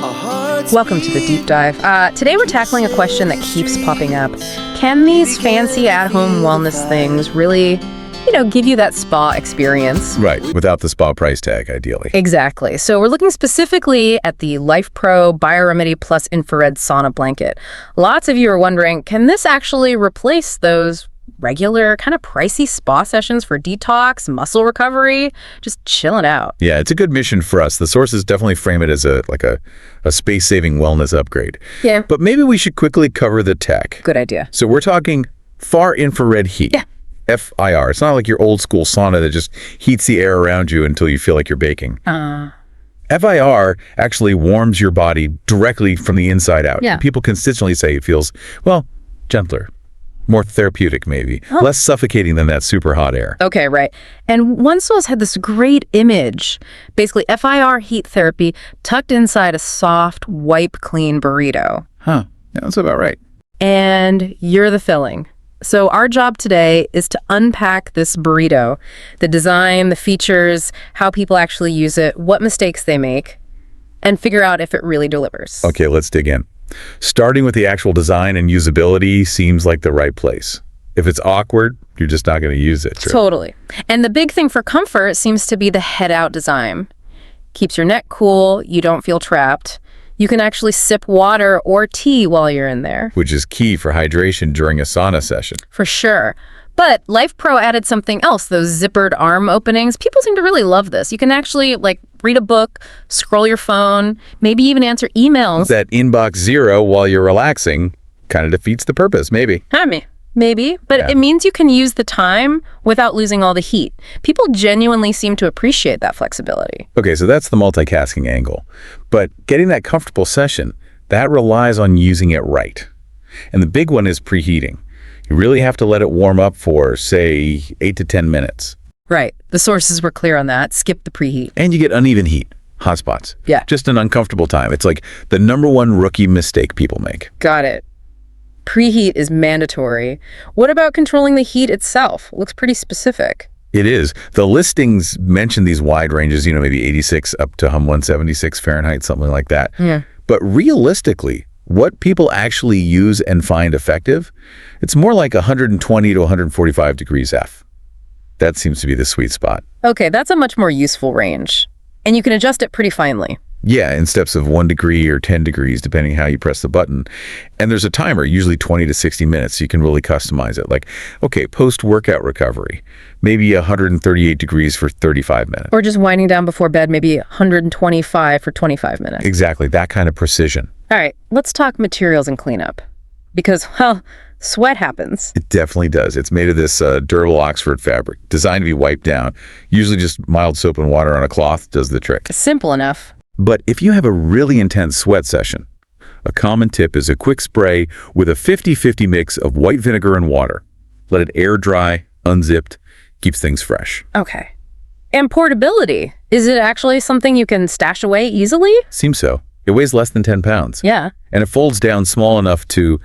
Welcome to the deep dive. Today we're tackling a question that keeps popping up. Can these fancy at-home wellness things really, give you that spa experience? Right, without the spa price tag, ideally. Exactly. So we're looking specifically at the Lifepro BioRemedy Plus infrared sauna blanket. Lots of you are wondering, can this actually replace those regular kind of pricey spa sessions for detox, muscle recovery, just chilling out? Yeah, it's a good mission for us. The sources definitely frame it as a space-saving wellness upgrade. Yeah. But maybe we should quickly cover the tech. Good idea. So we're talking far infrared heat. Yeah. FIR. It's not like your old school sauna that just heats the air around you until you feel like you're baking. FIR actually warms your body directly from the inside out. Yeah. People consistently say it feels, gentler, more therapeutic maybe, less suffocating than that super hot air. Okay, right. And one source had this great image, basically FIR heat therapy tucked inside a soft, wipe-clean burrito. Huh. Yeah, that's about right. And you're the filling. So our job today is to unpack this burrito, the design, the features, how people actually use it, what mistakes they make, and figure out if it really delivers. Okay, let's dig in. Starting with the actual design and usability seems like the right place. If it's awkward, you're just not going to use it. True. Totally. And the big thing for comfort seems to be the head-out design. Keeps your neck cool, you don't feel trapped. You can actually sip water or tea while you're in there. Which is key for hydration during a sauna session. For sure. But Lifepro added something else, those zippered arm openings. People seem to really love this. You can actually, read a book, scroll your phone, maybe even answer emails. That inbox zero while you're relaxing kind of defeats the purpose, maybe. Maybe, but It means you can use the time without losing all the heat. People genuinely seem to appreciate that flexibility. Okay, so that's the multitasking angle. But getting that comfortable session, that relies on using it right. And the big one is preheating. You really have to let it warm up for, say, 8 to 10 minutes. Right. The sources were clear on that. Skip the preheat. And you get uneven heat, hot spots. Yeah. Just an uncomfortable time. It's like the #1 rookie mistake people make. Got it. Preheat is mandatory. What about controlling the heat itself? Looks pretty specific. It is. The listings mention these wide ranges, maybe 86 up to 176 Fahrenheit, something like that. Yeah. But realistically, what people actually use and find effective, it's more like 120 to 145 degrees F. That seems to be the sweet spot. Okay, that's a much more useful range. And you can adjust it pretty finely. Yeah, in steps of 1 degree or 10 degrees, depending how you press the button. And there's a timer, usually 20 to 60 minutes, so you can really customize it. Like, okay, post-workout recovery, maybe 138 degrees for 35 minutes. Or just winding down before bed, maybe 125 for 25 minutes. Exactly, that kind of precision. All right, let's talk materials and cleanup. Because, sweat happens. It definitely does. It's made of this durable Oxford fabric, designed to be wiped down. Usually just mild soap and water on a cloth does the trick. Simple enough. But if you have a really intense sweat session, a common tip is a quick spray with a 50-50 mix of white vinegar and water. Let it air dry, unzipped, keeps things fresh. Okay. And portability. Is it actually something you can stash away easily? Seems so. It weighs less than 10 pounds. Yeah. And it folds down small enough to,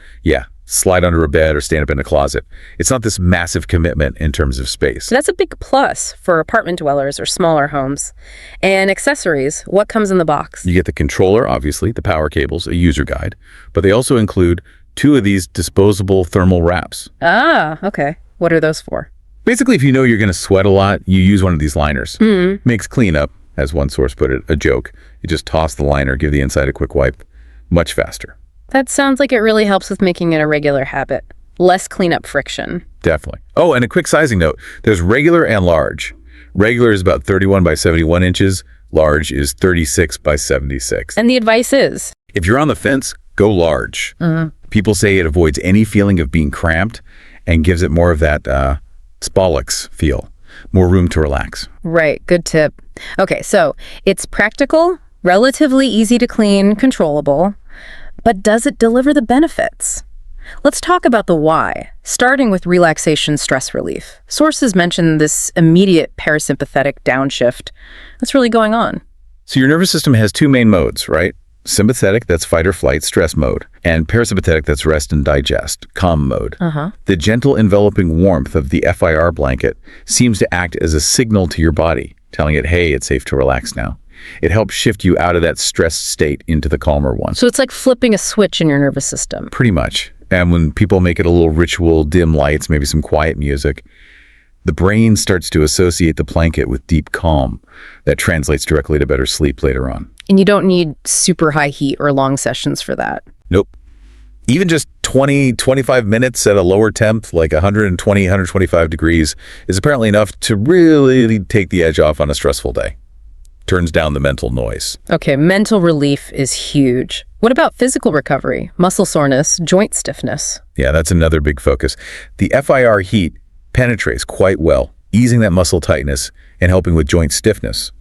slide under a bed or stand up in a closet. It's not this massive commitment in terms of space. That's a big plus for apartment dwellers or smaller homes. And accessories, what comes in the box? You get the controller, obviously, the power cables, a user guide, but they also include 2 of these disposable thermal wraps. Ah, okay. What are those for? Basically, if you know you're going to sweat a lot, you use one of these liners. Makes cleanup, as one source put it, a joke. You just toss the liner, give the inside a quick wipe. Much faster. That sounds like it really helps with making it a regular habit. Less cleanup friction. Definitely. Oh, and a quick sizing note. There's regular and large. Regular is about 31 by 71 inches. Large is 36 by 76. And the advice is? If you're on the fence, go large. People say it avoids any feeling of being cramped and gives it more of that spa-luxe feel. More room to relax. Right. Good tip. Okay, so it's practical, relatively easy to clean, controllable. But does it deliver the benefits? Let's talk about the why, starting with relaxation stress relief. Sources mention this immediate parasympathetic downshift. What's really going on? So your nervous system has 2 main modes, right? Sympathetic, that's fight or flight, stress mode, and parasympathetic, that's rest and digest, calm mode. The gentle enveloping warmth of the FIR blanket seems to act as a signal to your body, telling it, hey, it's safe to relax now. It helps shift you out of that stressed state into the calmer one. So it's like flipping a switch in your nervous system. Pretty much. And when people make it a little ritual, dim lights, maybe some quiet music, the brain starts to associate the blanket with deep calm. That translates directly to better sleep later on. And you don't need super high heat or long sessions for that. Nope. Even just 25 minutes at a lower temp, like 120, 125 degrees, is apparently enough to really take the edge off on a stressful day. Turns down the mental noise. Okay, mental relief is huge. What about physical recovery? Muscle soreness, joint stiffness? Yeah, that's another big focus. The FIR heat penetrates quite well, easing that muscle tightness and helping with joint stiffness.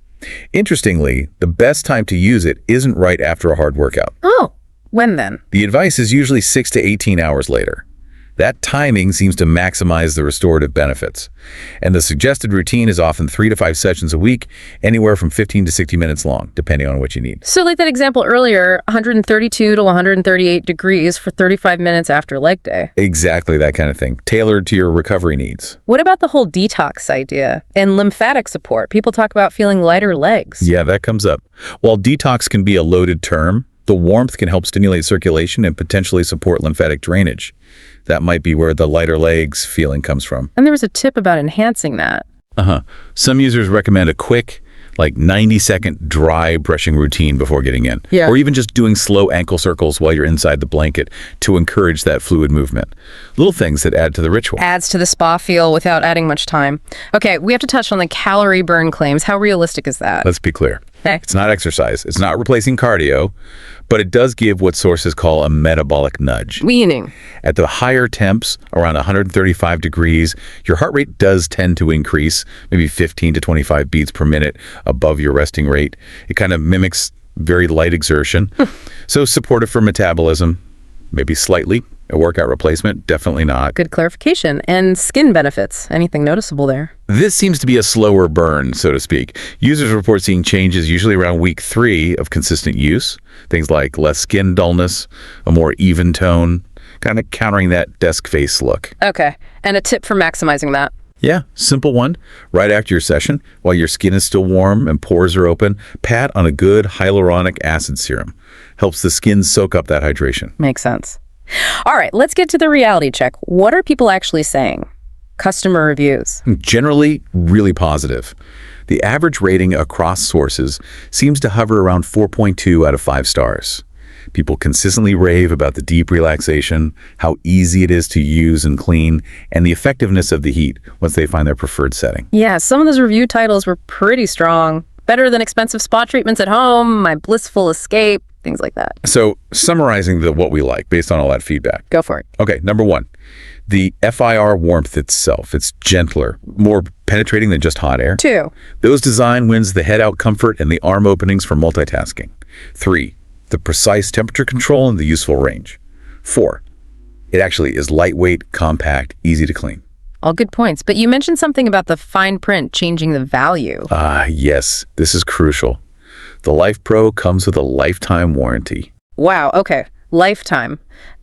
Interestingly, the best time to use it isn't right after a hard workout. Oh, when then? The advice is usually 6 to 18 hours later. That timing seems to maximize the restorative benefits. And the suggested routine is often 3 to 5 sessions a week, anywhere from 15 to 60 minutes long, depending on what you need. So like that example earlier, 132 to 138 degrees for 35 minutes after leg day. Exactly that kind of thing, tailored to your recovery needs. What about the whole detox idea and lymphatic support? People talk about feeling lighter legs. Yeah, that comes up. While detox can be a loaded term, the warmth can help stimulate circulation and potentially support lymphatic drainage. That might be where the lighter legs feeling comes from. And there was a tip about enhancing that. Some users recommend a quick, like 90-second dry brushing routine before getting in. Yeah. Or even just doing slow ankle circles while you're inside the blanket to encourage that fluid movement. Little things that add to the ritual. Adds to the spa feel without adding much time. Okay, we have to touch on the calorie burn claims. How realistic is that? Let's be clear. Okay. It's not exercise. It's not replacing cardio, but it does give what sources call a metabolic nudge. Meaning? At the higher temps, around 135 degrees, your heart rate does tend to increase, maybe 15 to 25 beats per minute above your resting rate. It kind of mimics very light exertion. So supportive for metabolism, maybe slightly. A workout replacement, definitely not. Good clarification. And skin benefits. Anything noticeable there? This seems to be a slower burn, so to speak. Users report seeing changes usually around week 3 of consistent use. Things like less skin dullness, a more even tone, kind of countering that desk face look. Okay. And a tip for maximizing that? Yeah, simple one. Right after your session, while your skin is still warm and pores are open, pat on a good hyaluronic acid serum. Helps the skin soak up that hydration. Makes sense. All right, let's get to the reality check. What are people actually saying? Customer reviews. Generally, really positive. The average rating across sources seems to hover around 4.2 out of 5 stars. People consistently rave about the deep relaxation, how easy it is to use and clean, and the effectiveness of the heat once they find their preferred setting. Yeah, some of those review titles were pretty strong. Better than expensive spa treatments at home, my blissful escape, things like that. So, summarizing what we like based on all that feedback. Go for it. Okay, number 1, the FIR warmth itself. It's gentler, more penetrating than just hot air. 2, Those design wins the head-out comfort and the arm openings for multitasking. 3, the precise temperature control and the useful range. 4, it actually is lightweight, compact, easy to clean. all good points. But you mentioned something about the fine print changing the value. Yes, this is crucial. The Lifepro comes with a lifetime warranty. Wow, okay. Lifetime.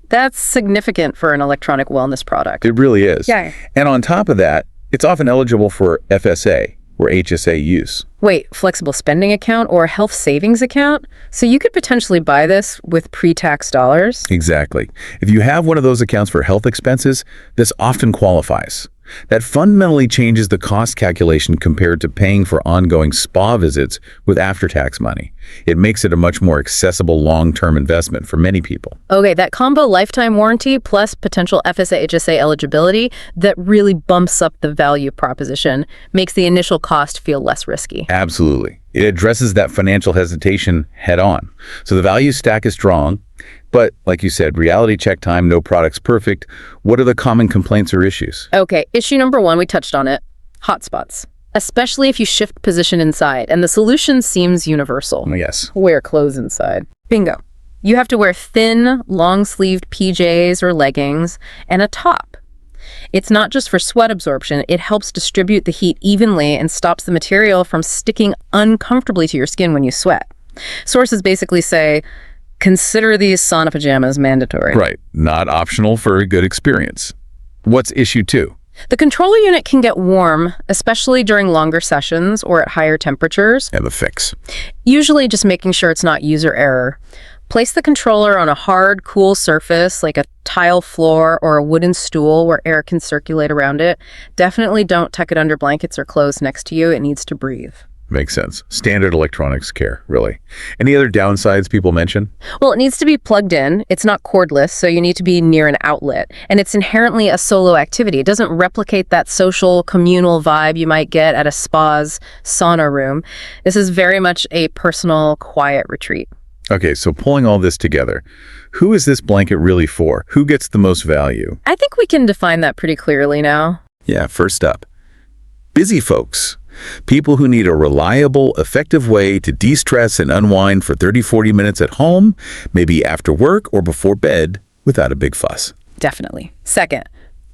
That's significant for an electronic wellness product. It really is. Yeah. And on top of that, it's often eligible for FSA or HSA use. Wait, flexible spending account or health savings account? So you could potentially buy this with pre-tax dollars? Exactly. If you have one of those accounts for health expenses, this often qualifies. That fundamentally changes the cost calculation compared to paying for ongoing spa visits with after-tax money. It makes it a much more accessible long-term investment for many people. Okay, that combo lifetime warranty plus potential FSA, HSA eligibility, that really bumps up the value proposition, makes the initial cost feel less risky. Absolutely. It addresses that financial hesitation head on. So the value stack is strong, but like you said, reality check time, no product's perfect. What are the common complaints or issues? Okay, issue number 1, we touched on it. Hotspots. Especially if you shift position inside, and the solution seems universal. Yes. Wear clothes inside. Bingo. You have to wear thin, long-sleeved PJs or leggings and a top. It's not just for sweat absorption, it helps distribute the heat evenly and stops the material from sticking uncomfortably to your skin when you sweat. Sources basically say, consider these sauna pajamas mandatory. Right. Not optional for a good experience. What's issue 2? The controller unit can get warm, especially during longer sessions or at higher temperatures. And the fix. Usually just making sure it's not user error. Place the controller on a hard, cool surface like a tile floor or a wooden stool where air can circulate around it. Definitely don't tuck it under blankets or clothes next to you. It needs to breathe. Makes sense. Standard electronics care, really. Any other downsides people mention? Well, it needs to be plugged in. It's not cordless, so you need to be near an outlet. And it's inherently a solo activity. It doesn't replicate that social, communal vibe you might get at a spa's sauna room. This is very much a personal, quiet retreat. Okay, so pulling all this together, who is this blanket really for? Who gets the most value? I think we can define that pretty clearly now. Yeah, first up, busy folks. People who need a reliable, effective way to de-stress and unwind for 30-40 minutes at home, maybe after work or before bed, without a big fuss. Definitely. Second,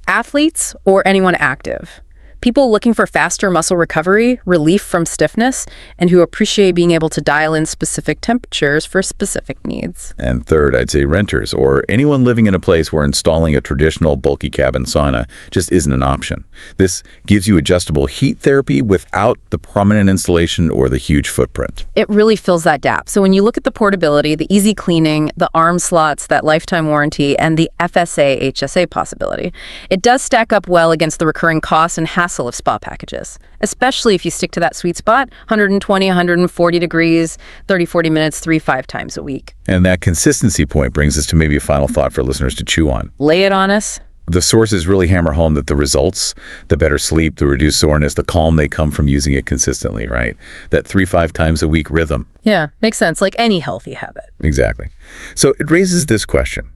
athletes or anyone active. People looking for faster muscle recovery, relief from stiffness, and who appreciate being able to dial in specific temperatures for specific needs. And third, I'd say renters or anyone living in a place where installing a traditional bulky cabin sauna just isn't an option. This gives you adjustable heat therapy without the prominent installation or the huge footprint. It really fills that gap. So when you look at the portability, the easy cleaning, the arm slots, that lifetime warranty, and the FSA, HSA possibility, it does stack up well against the recurring costs and hassle of spa packages, especially if you stick to that sweet spot, 120, 140 degrees, 30, 40 minutes, 3-5 times a week. And that consistency point brings us to maybe a final thought for listeners to chew on. Lay it on us. The sources really hammer home that the results, the better sleep, the reduced soreness, the calm, they come from using it consistently, right? That 3-5 times a week rhythm. Yeah, makes sense, like any healthy habit. Exactly. So it raises this question.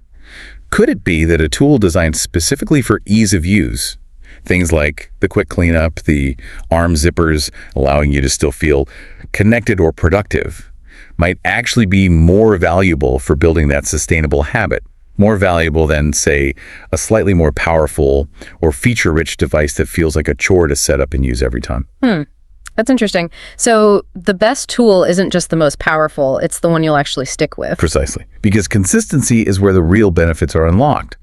Could it be that a tool designed specifically for ease of use, things like the quick cleanup, the arm zippers, allowing you to still feel connected or productive, might actually be more valuable for building that sustainable habit? More valuable than, say, a slightly more powerful or feature-rich device that feels like a chore to set up and use every time? That's interesting. So the best tool isn't just the most powerful, it's the one you'll actually stick with. Precisely. Because consistency is where the real benefits are unlocked.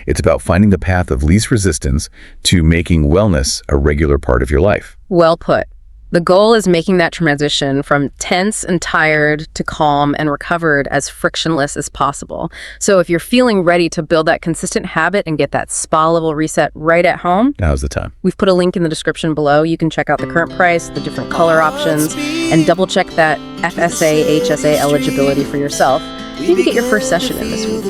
It's about finding the path of least resistance to making wellness a regular part of your life. Well put. The goal is making that transition from tense and tired to calm and recovered as frictionless as possible. So if you're feeling ready to build that consistent habit and get that spa-level reset right at home, Now's the time. we've put a link in the description below. You can check out the current price, the different color options, and double-check that FSA, HSA eligibility for yourself. Maybe get your first session in this week.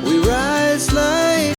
We rise like